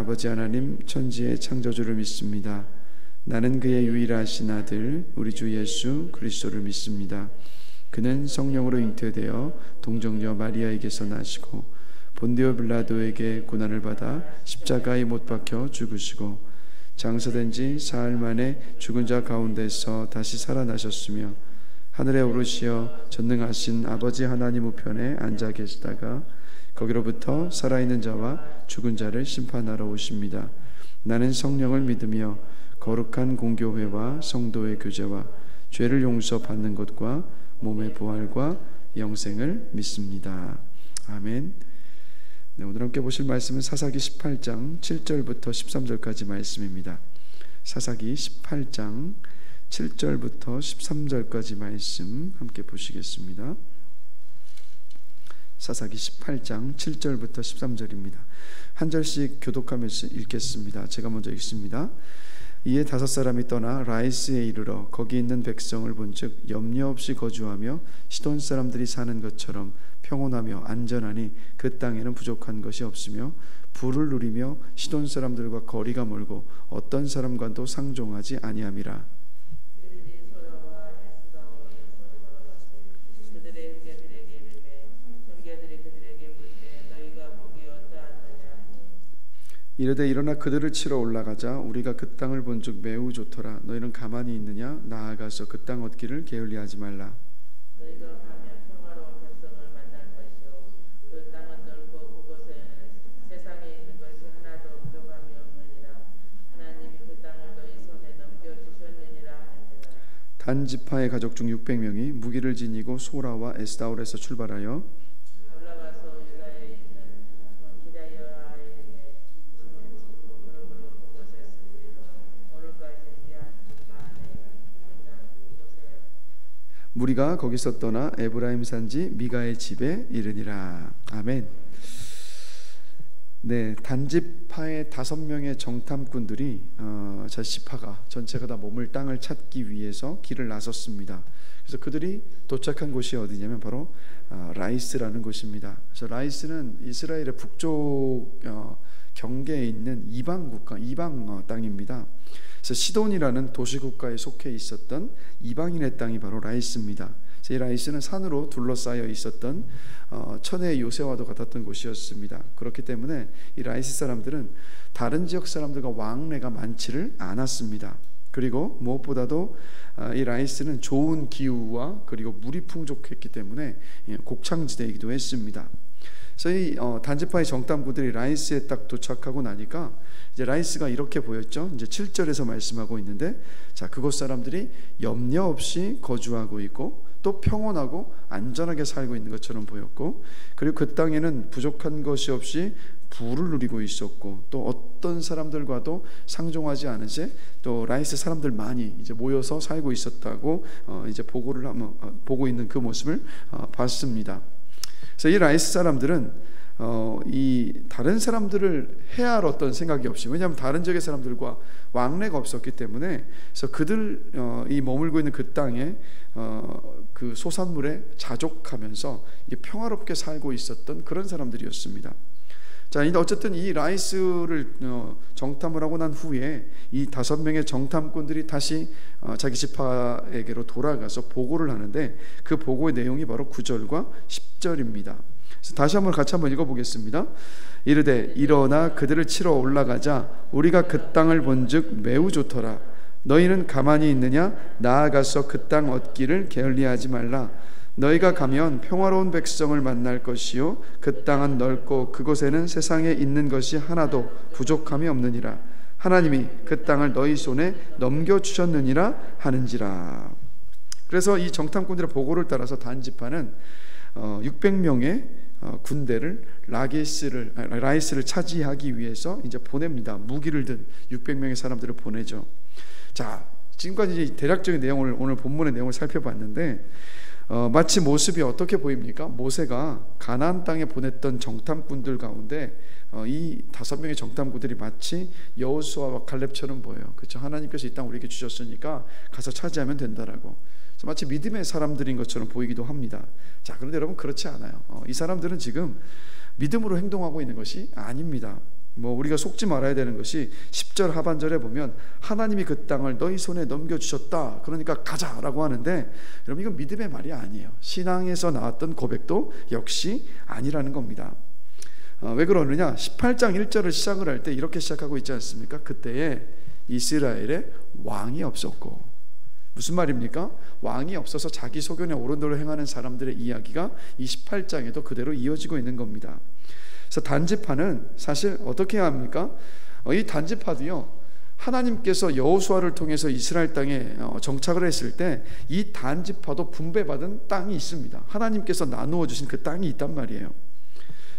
아버지 하나님 천지의 창조주를 믿습니다. 나는 그의 유일하신 아들 우리 주 예수 그리스도를 믿습니다. 그는 성령으로 잉태되어 동정녀 마리아에게서 나시고 본디오 빌라도에게 고난을 받아 십자가에 못 박혀 죽으시고 장사된 지 사흘 만에 죽은 자 가운데서 다시 살아나셨으며 하늘에 오르시어 전능하신 아버지 하나님 우편에 앉아 계시다가 거기로부터 살아있는 자와 죽은 자를 심판하러 오십니다. 나는 성령을 믿으며 거룩한 공교회와 성도의 교제와 죄를 용서받는 것과 몸의 부활과 영생을 믿습니다. 아멘. 네, 오늘 함께 보실 말씀은 사사기 18장 7절부터 13절까지 말씀입니다. 사사기 18장 7절부터 13절까지 말씀 함께 보시겠습니다. 사사기 18장 7절부터 13절입니다. 한 절씩 교독하면서 읽겠습니다. 제가 먼저 읽습니다. 이에 5사람이 떠나 라이스에 이르러 거기 있는 백성을 본즉 염려 없이 거주하며 시돈 사람들이 사는 것처럼 평온하며 안전하니 그 땅에는 부족한 것이 없으며 부를 누리며 시돈 사람들과 거리가 멀고 어떤 사람과도 상종하지 아니함이라. 이르되 일어나 그들을 치러 올라가자. 우리가 그 땅을 본즉 매우 좋더라. 너희는 가만히 있느냐? 나아가서 그 땅 얻기를 게을리하지 말라. 너희가 가면 평화로운 백성을 만날 것이요 그 땅은 넓고 그곳에는 세상에 있는 것이 하나도 부족함이 없느니라. 하나님이 그 땅을 너희 손에 넘겨주셨느니라 하는지라. 단 지파의 가족 중 600명이 무기를 지니고 소라와 에스다올에서 출발하여 올라가서 유다에 있는 기다여아에 진치고 그러므로 그곳에 쓰리로 오늘까지 위한 만에 그곳에 무리가 거기서 떠나 에브라임 산지 미가의 집에 이르니라. 아멘. 네, 단지파의 5명의 정탐꾼들이 지파가 전체가 다 머물 땅을 찾기 위해서 길을 나섰습니다. 그래서 그들이 도착한 곳이 어디냐면 바로 라이스라는 곳입니다. 그래서 라이스는 이스라엘의 북쪽 경계에 있는 이방 국가, 이방 땅입니다. 그래서 시돈이라는 도시국가에 속해 있었던 이방인의 땅이 바로 라이스입니다. 이 라이스는 산으로 둘러싸여 있었던 천혜의 요새와도 같았던 곳이었습니다. 그렇기 때문에 이 라이스 사람들은 다른 지역 사람들과 왕래가 많지를 않았습니다. 그리고 무엇보다도 이 라이스는 좋은 기후와 그리고 물이 풍족했기 때문에 곡창지대이기도 했습니다. 그래서 이 단지파의 정탐꾼들이 라이스에 딱 도착하고 나니까 이제 라이스가 이렇게 보였죠. 이제 7절에서 말씀하고 있는데, 자, 그곳 사람들이 염려 없이 거주하고 있고 또 평온하고 안전하게 살고 있는 것처럼 보였고, 그리고 그 땅에는 부족한 것이 없이 부를 누리고 있었고 또 어떤 사람들과도 상종하지 않은 채 또 라이스 사람들 많이 이제 모여서 살고 있었다고 이제 보고를 한번 보고 있는 그 모습을 봤습니다. 그래서 이 라이스 사람들은 이 다른 사람들을 해할 생각이 없이, 왜냐하면 다른 지역의 사람들과 왕래가 없었기 때문에, 그래서 그들 이 머물고 있는 그 땅에 그 소산물에 자족하면서 평화롭게 살고 있었던 그런 사람들이었습니다. 자, 어쨌든 이 라이스를 정탐을 하고 난 후에 이 5명의 정탐꾼들이 다시 자기 지파에게로 돌아가서 보고를 하는데, 그 보고의 내용이 바로 9절과 10절입니다. 다시 같이 한번 읽어보겠습니다. 이르되 일어나 그들을 치러 올라가자. 우리가 그 땅을 본즉 매우 좋더라. 너희는 가만히 있느냐? 나아가서 그 땅 얻기를 게을리하지 말라. 너희가 가면 평화로운 백성을 만날 것이요 그 땅은 넓고 그곳에는 세상에 있는 것이 하나도 부족함이 없느니라. 하나님이 그 땅을 너희 손에 넘겨주셨느니라 하는지라. 그래서 이 정탐꾼들의 보고를 따라서 단지파는 600명의 군대를 라이스를 차지하기 위해서 이제 보냅니다. 무기를 든 600명의 사람들을 보내죠. 자, 지금까지 이제 대략적인 내용을, 오늘 본문의 내용을 살펴봤는데, 마치 모습이 어떻게 보입니까? 모세가 가나안 땅에 보냈던 정탐꾼들 가운데 이 5명의 정탐꾼들이 마치 여호수아와 갈렙처럼 보여요. 그렇죠? 하나님께서 이 땅 우리에게 주셨으니까 가서 차지하면 된다라고. 마치 믿음의 사람들인 것처럼 보이기도 합니다. 자, 그런데 여러분, 그렇지 않아요. 이 사람들은 지금 믿음으로 행동하고 있는 것이 아닙니다. 우리가 속지 말아야 되는 것이 10절 하반절에 보면 하나님이 그 땅을 너희 손에 넘겨주셨다, 그러니까 가자라고 하는데, 여러분 이건 믿음의 말이 아니에요. 신앙에서 나왔던 고백도 역시 아니라는 겁니다. 왜 그러느냐? 18장 1절을 시작을 할 때 이렇게 시작하고 있지 않습니까? 그때에 이스라엘에 왕이 없었고. 무슨 말입니까? 왕이 없어서 자기 소견에 옳은 대로 행하는 사람들의 이야기가 이 18장에도 그대로 이어지고 있는 겁니다. 그래서 단지파는 사실 어떻게 해야 합니까? 이 단지파도요, 하나님께서 여호수아를 통해서 이스라엘 땅에 정착을 했을 때 이 단지파도 분배받은 땅이 있습니다. 하나님께서 나누어 주신 그 땅이 있단 말이에요.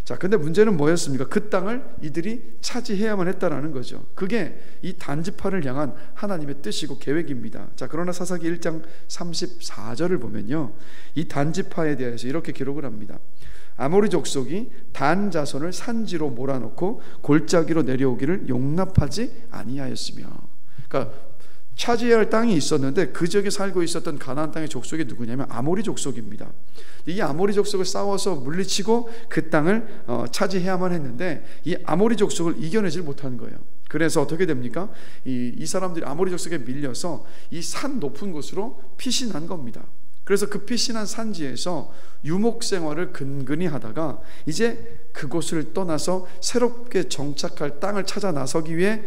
자, 근데 문제는 뭐였습니까? 그 땅을 이들이 차지해야만 했다라는 거죠. 그게 이 단지파를 향한 하나님의 뜻이고 계획입니다. 자, 그러나 사사기 1장 34절을 보면요, 이 단지파에 대해서 이렇게 기록을 합니다. 아모리 족속이 단 자손을 산지로 몰아넣고 골짜기로 내려오기를 용납하지 아니하였으며. 그러니까 차지해야 할 땅이 있었는데 그 지역에 살고 있었던 가나안 땅의 족속이 누구냐면 아모리 족속입니다. 이 아모리 족속을 싸워서 물리치고 그 땅을 차지해야만 했는데 이 아모리 족속을 이겨내질 못한 거예요. 그래서 어떻게 됩니까? 이 사람들이 아모리 족속에 밀려서 이 산 높은 곳으로 피신한 겁니다. 그래서 그 피신한 산지에서 유목 생활을 근근히 하다가 이제 그곳을 떠나서 새롭게 정착할 땅을 찾아 나서기 위해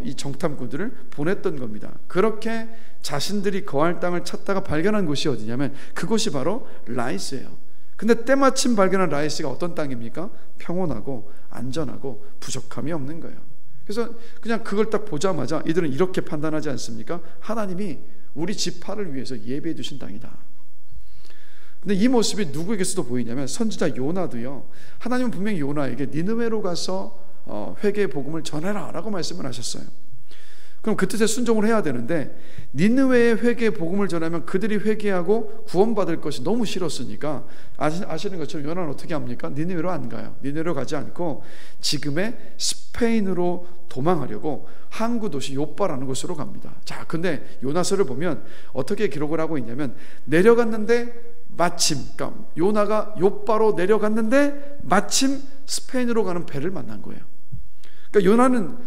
이 정탐꾼들을 보냈던 겁니다. 그렇게 자신들이 거할 땅을 찾다가 발견한 곳이 어디냐면 그곳이 바로 라이스예요. 근데 때마침 발견한 라이스가 어떤 땅입니까? 평온하고 안전하고 부족함이 없는 거예요. 그래서 그냥 그걸 딱 보자마자 이들은 이렇게 판단하지 않습니까? 하나님이 우리 지파를 위해서 예배해 두신 땅이다. 근데 이 모습이 누구에게서도 보이냐면 선지자 요나도요, 하나님은 분명히 요나에게 니느웨로 가서 회개의 복음을 전해라 라고 말씀을 하셨어요. 그럼 그 뜻에 순종을 해야 되는데 니느웨의 회개의 복음을 전하면 그들이 회개하고 구원받을 것이 너무 싫었으니까 아시는 것처럼 요나는 어떻게 합니까? 니느웨로 안 가요. 니느웨로 가지 않고 지금의 스페인으로 도망하려고 항구 도시 욥바라는 곳으로 갑니다. 자, 근데 요나서를 보면 어떻게 기록을 하고 있냐면 내려갔는데 마침, 그러니까 요나가 욥바로 내려갔는데 마침 스페인으로 가는 배를 만난 거예요. 그러니까 요나는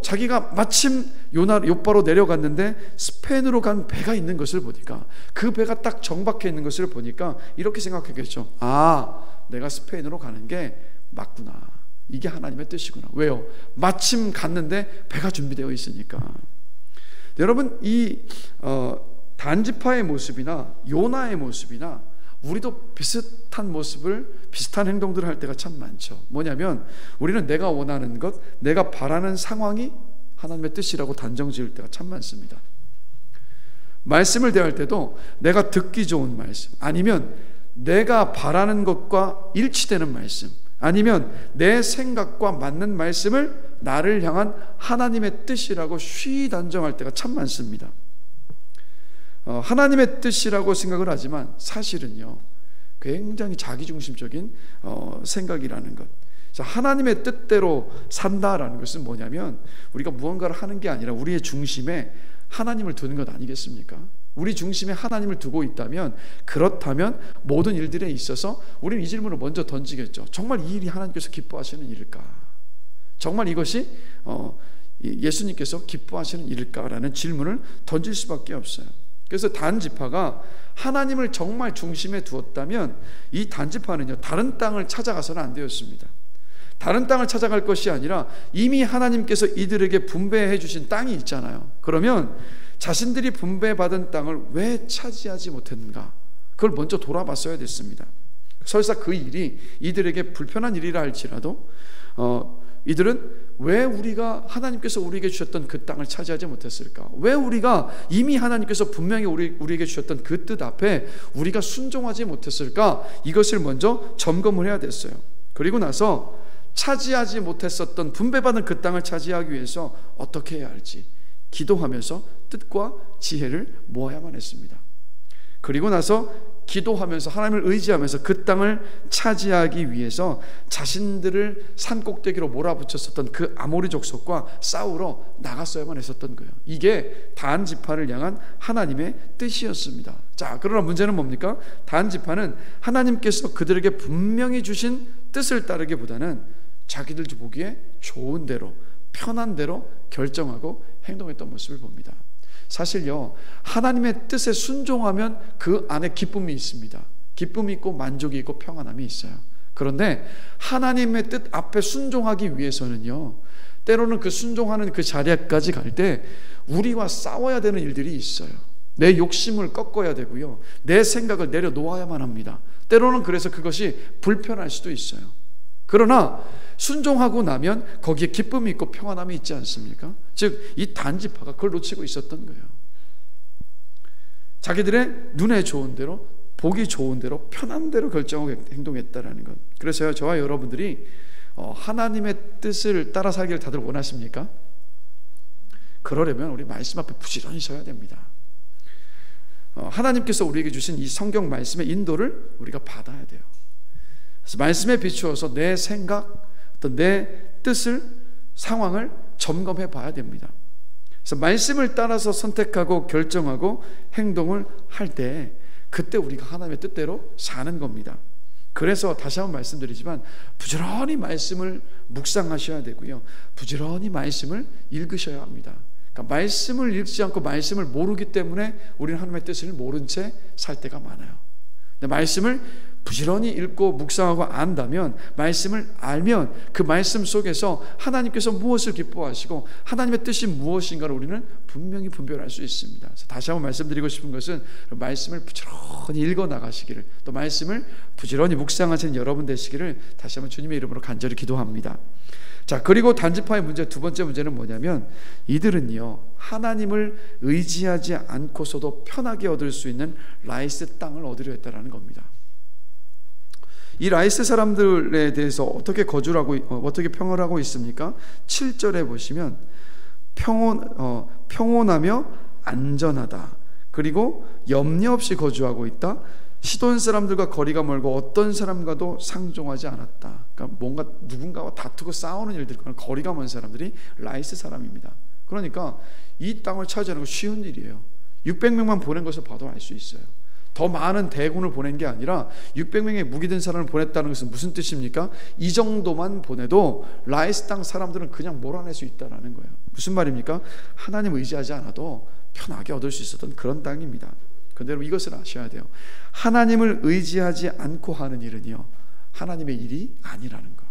자기가 마침 욥바로 내려갔는데 스페인으로 간 배가 있는 것을 보니까, 그 배가 딱 정박해 있는 것을 보니까 이렇게 생각했겠죠. 아, 내가 스페인으로 가는 게 맞구나. 이게 하나님의 뜻이구나. 왜요? 마침 갔는데 배가 준비되어 있으니까. 여러분, 이 단지파의 모습이나 요나의 모습이나 우리도 비슷한 모습을, 비슷한 행동들을 할 때가 참 많죠. 뭐냐면 우리는 내가 원하는 것, 내가 바라는 상황이 하나님의 뜻이라고 단정 지을 때가 참 많습니다. 말씀을 대할 때도 내가 듣기 좋은 말씀, 아니면 내가 바라는 것과 일치되는 말씀, 아니면 내 생각과 맞는 말씀을 나를 향한 하나님의 뜻이라고 쉬이 단정할 때가 참 많습니다. 하나님의 뜻이라고 생각을 하지만 사실은요, 굉장히 자기중심적인 생각이라는 것. 자, 하나님의 뜻대로 산다라는 것은 뭐냐면 우리가 무언가를 하는 게 아니라 우리의 중심에 하나님을 두는 것 아니겠습니까? 우리 중심에 하나님을 두고 있다면, 그렇다면 모든 일들에 있어서 우리는 이 질문을 먼저 던지겠죠. 정말 이 일이 하나님께서 기뻐하시는 일일까? 정말 이것이 예수님께서 기뻐하시는 일일까라는 질문을 던질 수밖에 없어요. 그래서 단지파가 하나님을 정말 중심에 두었다면 이 단지파는요, 다른 땅을 찾아가서는 안 되었습니다. 다른 땅을 찾아갈 것이 아니라 이미 하나님께서 이들에게 분배해 주신 땅이 있잖아요. 그러면 자신들이 분배받은 땅을 왜 차지하지 못했는가? 그걸 먼저 돌아봤어야 됐습니다. 설사 그 일이 이들에게 불편한 일이라 할지라도 이들은 왜 우리가 하나님께서 우리에게 주셨던 그 땅을 차지하지 못했을까? 왜 우리가 이미 하나님께서 분명히 우리에게 주셨던 그 뜻 앞에 우리가 순종하지 못했을까? 이것을 먼저 점검을 해야 됐어요. 그리고 나서 차지하지 못했었던 분배받은 그 땅을 차지하기 위해서 어떻게 해야 할지 기도하면서 뜻과 지혜를 모아야만 했습니다. 그리고 나서 기도하면서 하나님을 의지하면서 그 땅을 차지하기 위해서 자신들을 산 꼭대기로 몰아붙였었던 그 아모리 족속과 싸우러 나갔어야만 했었던 거예요. 이게 단 지파를 향한 하나님의 뜻이었습니다. 자, 그러나 문제는 뭡니까? 단 지파는 하나님께서 그들에게 분명히 주신 뜻을 따르기보다는 자기들 보기에 좋은 대로, 편한 대로 결정하고 행동했던 모습을 봅니다. 사실요, 하나님의 뜻에 순종하면 그 안에 기쁨이 있습니다. 기쁨이 있고 만족이 있고 평안함이 있어요. 그런데 하나님의 뜻 앞에 순종하기 위해서는요, 때로는 그 순종하는 그 자리까지 갈 때 우리와 싸워야 되는 일들이 있어요. 내 욕심을 꺾어야 되고요, 내 생각을 내려놓아야만 합니다. 때로는 그래서 그것이 불편할 수도 있어요. 그러나 순종하고 나면 거기에 기쁨이 있고 평안함이 있지 않습니까? 즉 이 단지파가 그걸 놓치고 있었던 거예요. 자기들의 눈에 좋은 대로, 보기 좋은 대로, 편한 대로 결정하고 행동했다라는 것. 그래서요, 저와 여러분들이 하나님의 뜻을 따라 살기를 다들 원하십니까? 그러려면 우리 말씀 앞에 부지런히 서야 됩니다. 하나님께서 우리에게 주신 이 성경 말씀의 인도를 우리가 받아야 돼요. 그래서 말씀에 비추어서 내 생각, 어떤 내 뜻을, 상황을 점검해 봐야 됩니다. 그래서 말씀을 따라서 선택하고 결정하고 행동을 할 때 그때 우리가 하나님의 뜻대로 사는 겁니다. 그래서 다시 한번 말씀드리지만 부지런히 말씀을 묵상하셔야 되고요, 부지런히 말씀을 읽으셔야 합니다. 그러니까 말씀을 읽지 않고 말씀을 모르기 때문에 우리는 하나님의 뜻을 모른 채 살 때가 많아요. 근데 말씀을 부지런히 읽고 묵상하고 안다면, 말씀을 알면 그 말씀 속에서 하나님께서 무엇을 기뻐하시고 하나님의 뜻이 무엇인가를 우리는 분명히 분별할 수 있습니다. 그래서 다시 한번 말씀드리고 싶은 것은 말씀을 부지런히 읽어 나가시기를, 또 말씀을 부지런히 묵상하시는 여러분 되시기를 다시 한번 주님의 이름으로 간절히 기도합니다. 자, 그리고 단지파의 문제, 두 번째 문제는 뭐냐면 이들은요, 하나님을 의지하지 않고서도 편하게 얻을 수 있는 라이스 땅을 얻으려 했다라는 겁니다. 이 라이스 사람들에 대해서 어떻게 거주를 하고, 어떻게 평을 하고 있습니까? 7절에 보시면 평온하며 안전하다, 그리고 염려 없이 거주하고 있다, 시돈 사람들과 거리가 멀고 어떤 사람과도 상종하지 않았다. 그러니까 뭔가 누군가와 다투고 싸우는 일들과는 거리가 먼 사람들이 라이스 사람입니다. 그러니까 이 땅을 차지하는 건 쉬운 일이에요. 600명만 보낸 것을 봐도 알 수 있어요. 더 많은 대군을 보낸 게 아니라 600명의 무기든 사람을 보냈다는 것은 무슨 뜻입니까? 이 정도만 보내도 라이스 땅 사람들은 그냥 몰아낼 수 있다는 거예요. 무슨 말입니까? 하나님 의지하지 않아도 편하게 얻을 수 있었던 그런 땅입니다. 그런데 이것을 아셔야 돼요. 하나님을 의지하지 않고 하는 일은요, 하나님의 일이 아니라는 거.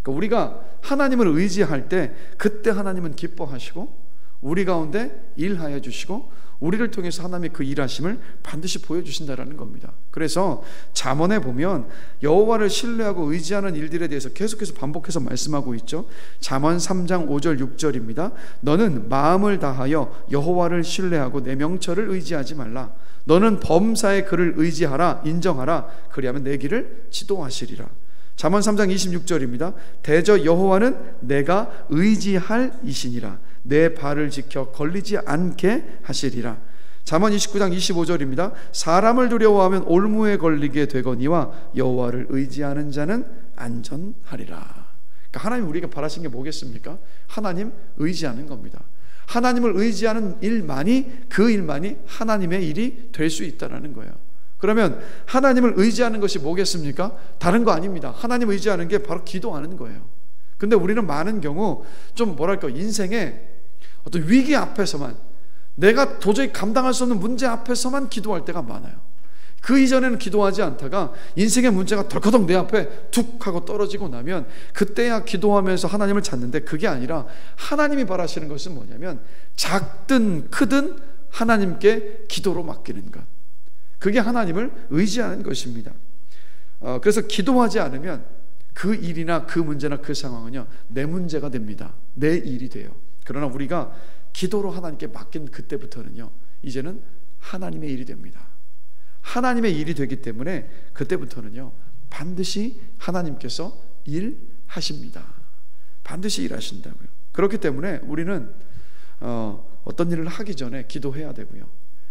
그러니까 우리가 하나님을 의지할 때 그때 하나님은 기뻐하시고 우리 가운데 일하여 주시고 우리를 통해서 하나님의 그 일하심을 반드시 보여주신다라는 겁니다. 그래서 잠언에 보면 여호와를 신뢰하고 의지하는 일들에 대해서 계속해서 반복해서 말씀하고 있죠. 잠언 3장 5절 6절입니다. 너는 마음을 다하여 여호와를 신뢰하고 내 명철을 의지하지 말라. 너는 범사의 그를 의지하라, 인정하라. 그리하면 내 길을 지도하시리라. 잠언 3장 26절입니다. 대저 여호와는 내가 의지할 이시니라. 내 발을 지켜 걸리지 않게 하시리라. 잠언 29장 25절입니다. 사람을 두려워하면 올무에 걸리게 되거니와 여호와를 의지하는 자는 안전하리라. 그러니까 하나님 우리가 바라신 게 뭐겠습니까? 하나님 의지하는 겁니다. 하나님을 의지하는 일만이, 그 일만이 하나님의 일이 될 수 있다는 거예요. 그러면 하나님을 의지하는 것이 뭐겠습니까? 다른 거 아닙니다. 하나님 의지하는 게 바로 기도하는 거예요. 근데 우리는 많은 경우 좀 뭐랄까, 인생에 어떤 위기 앞에서만, 내가 도저히 감당할 수 없는 문제 앞에서만 기도할 때가 많아요. 그 이전에는 기도하지 않다가 인생의 문제가 덜커덕 내 앞에 툭 하고 떨어지고 나면 그때야 기도하면서 하나님을 찾는데, 그게 아니라 하나님이 바라시는 것은 뭐냐면 작든 크든 하나님께 기도로 맡기는 것, 그게 하나님을 의지하는 것입니다. 그래서 기도하지 않으면 그 일이나 그 문제나 그 상황은요, 내 문제가 됩니다. 내 일이 돼요. 그러나 우리가 기도로 하나님께 맡긴 그때부터는요, 이제는 하나님의 일이 됩니다. 하나님의 일이 되기 때문에 그때부터는요, 반드시 하나님께서 일하십니다. 반드시 일하신다고요. 그렇기 때문에 우리는 어떤 일을 하기 전에 기도해야 되고요,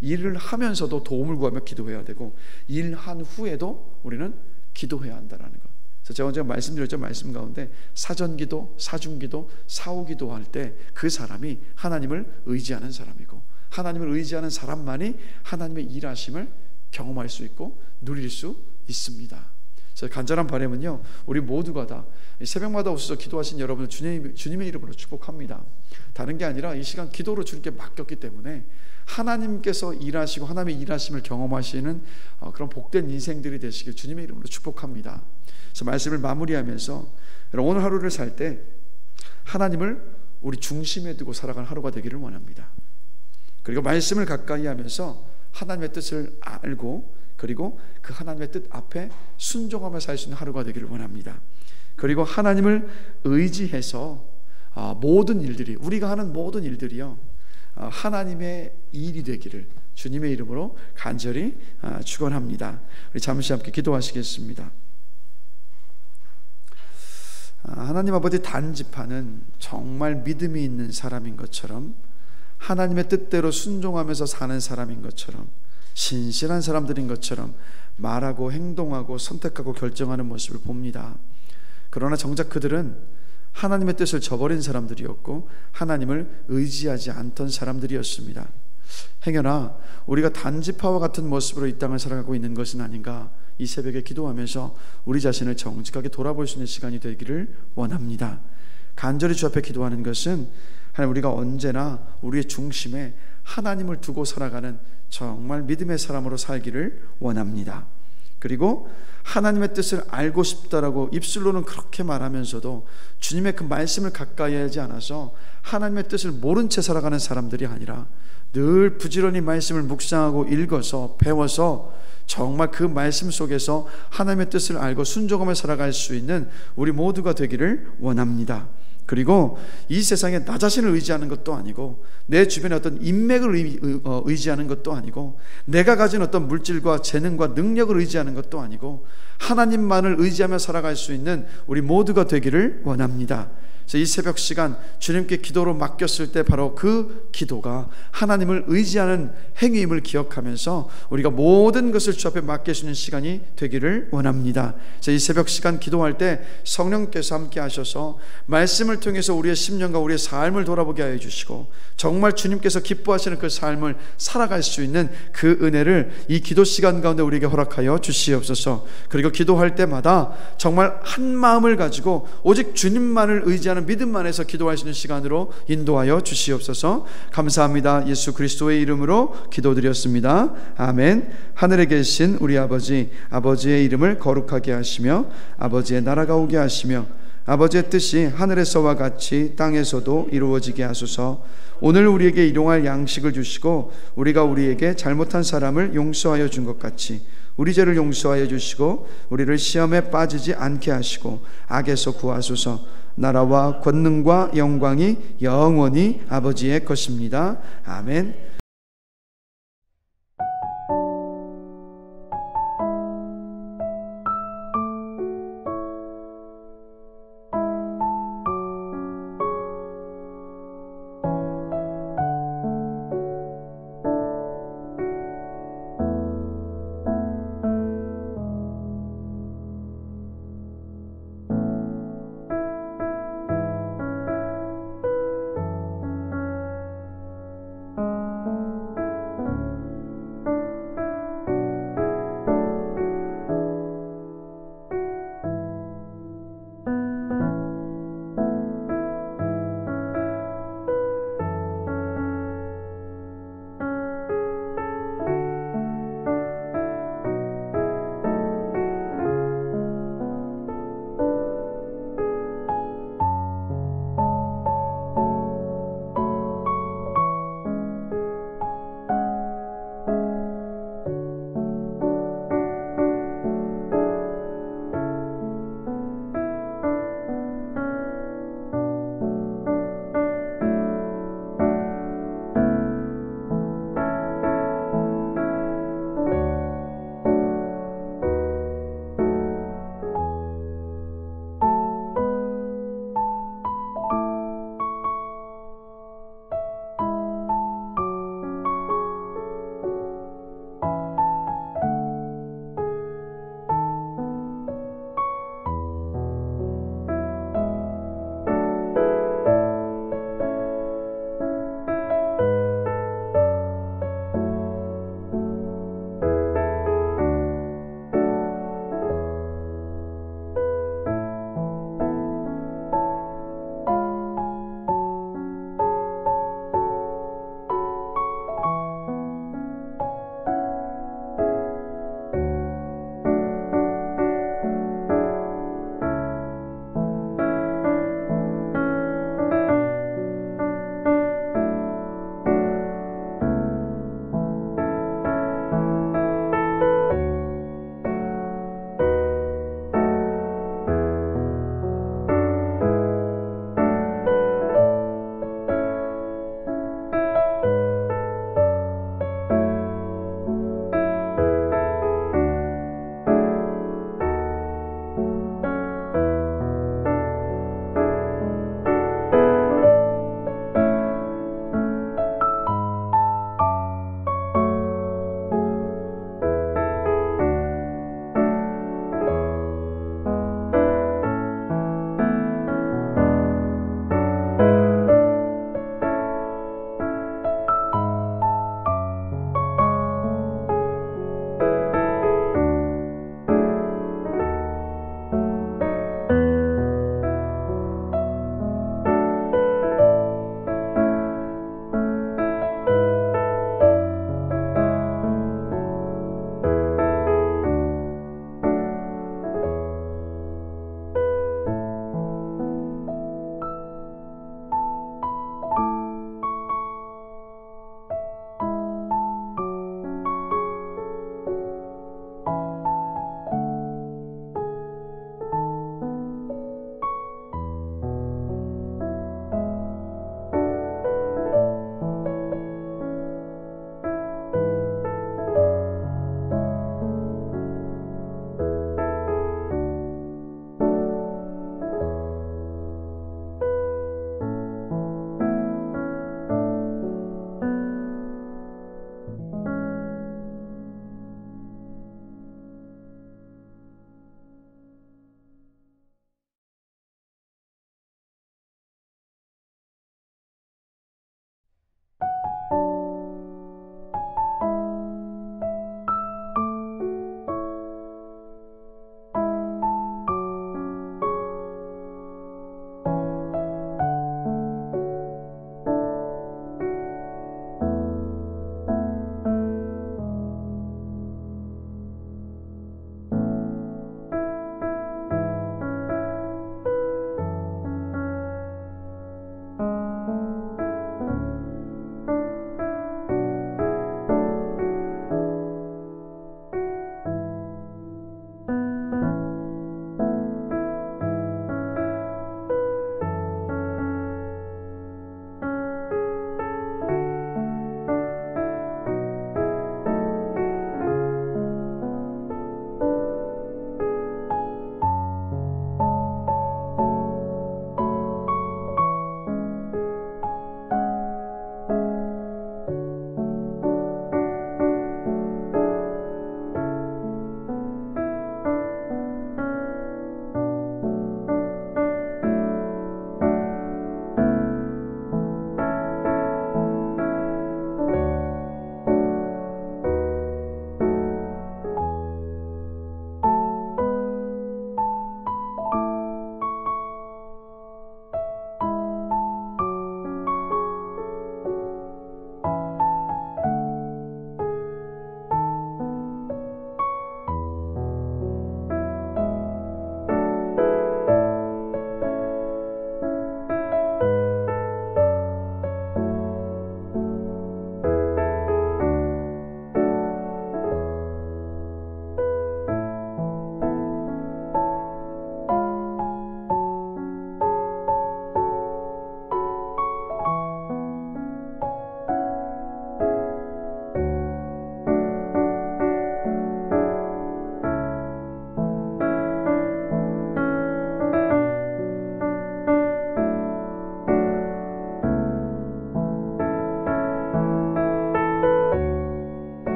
일을 하면서도 도움을 구하며 기도해야 되고, 일한 후에도 우리는 기도해야 한다는 것. 그래서 제가 말씀드렸죠. 말씀 가운데 사전기도, 사중기도, 사후기도 할 때 그 사람이 하나님을 의지하는 사람이고, 하나님을 의지하는 사람만이 하나님의 일하심을 경험할 수 있고 누릴 수 있습니다. 제 간절한 바람은요, 우리 모두가 다 새벽마다 오셔서 기도하신 여러분을 주님의 이름으로 축복합니다. 다른 게 아니라 이 시간 기도로 주님께 맡겼기 때문에 하나님께서 일하시고 하나님의 일하심을 경험하시는 그런 복된 인생들이 되시길 주님의 이름으로 축복합니다. 그래서 말씀을 마무리하면서 오늘 하루를 살 때 하나님을 우리 중심에 두고 살아가는 하루가 되기를 원합니다. 그리고 말씀을 가까이 하면서 하나님의 뜻을 알고, 그리고 그 하나님의 뜻 앞에 순종하며 살 수 있는 하루가 되기를 원합니다. 그리고 하나님을 의지해서 모든 일들이, 우리가 하는 모든 일들이요, 하나님의 일이 되기를 주님의 이름으로 간절히 축원합니다. 우리 잠시 함께 기도하시겠습니다. 하나님 아버지, 단지파는 정말 믿음이 있는 사람인 것처럼, 하나님의 뜻대로 순종하면서 사는 사람인 것처럼, 신실한 사람들인 것처럼 말하고 행동하고 선택하고 결정하는 모습을 봅니다. 그러나 정작 그들은 하나님의 뜻을 저버린 사람들이었고 하나님을 의지하지 않던 사람들이었습니다. 행여나 우리가 단지파와 같은 모습으로 이 땅을 살아가고 있는 것은 아닌가, 이 새벽에 기도하면서 우리 자신을 정직하게 돌아볼 수 있는 시간이 되기를 원합니다. 간절히 주 앞에 기도하는 것은 하나님, 우리가 언제나 우리의 중심에 하나님을 두고 살아가는 정말 믿음의 사람으로 살기를 원합니다. 그리고 하나님의 뜻을 알고 싶다라고 입술로는 그렇게 말하면서도 주님의 그 말씀을 가까이 하지 않아서 하나님의 뜻을 모른 채 살아가는 사람들이 아니라 늘 부지런히 말씀을 묵상하고 읽어서 배워서 정말 그 말씀 속에서 하나님의 뜻을 알고 순종하며 살아갈 수 있는 우리 모두가 되기를 원합니다. 그리고 이 세상에 나 자신을 의지하는 것도 아니고, 내 주변에 어떤 인맥을 의지하는 것도 아니고, 내가 가진 어떤 물질과 재능과 능력을 의지하는 것도 아니고, 하나님만을 의지하며 살아갈 수 있는 우리 모두가 되기를 원합니다. 그래서 이 새벽 시간 주님께 기도로 맡겼을 때 바로 그 기도가 하나님을 의지하는 행위임을 기억하면서 우리가 모든 것을 주 앞에 맡기시는 시간이 되기를 원합니다. 그래서 이 새벽 시간 기도할 때 성령께서 함께 하셔서 말씀을 통해서 우리의 심령과 우리의 삶을 돌아보게 하여 주시고, 정말 주님께서 기뻐하시는 그 삶을 살아갈 수 있는 그 은혜를 이 기도 시간 가운데 우리에게 허락하여 주시옵소서. 그리고 기도할 때마다 정말 한 마음을 가지고 오직 주님만을 의지하는 믿음 안에서 기도할 수 있는 시간으로 인도하여 주시옵소서. 감사합니다. 예수 그리스도의 이름으로 기도드렸습니다. 아멘. 하늘에 계신 우리 아버지, 아버지의 이름을 거룩하게 하시며 아버지의 나라가 오게 하시며 아버지의 뜻이 하늘에서와 같이 땅에서도 이루어지게 하소서. 오늘 우리에게 일용할 양식을 주시고 우리가 우리에게 잘못한 사람을 용서하여 준 것 같이 우리 죄를 용서하여 주시고 우리를 시험에 빠지지 않게 하시고 악에서 구하소서. 나라와 권능과 영광이 영원히 아버지의 것입니다. 아멘.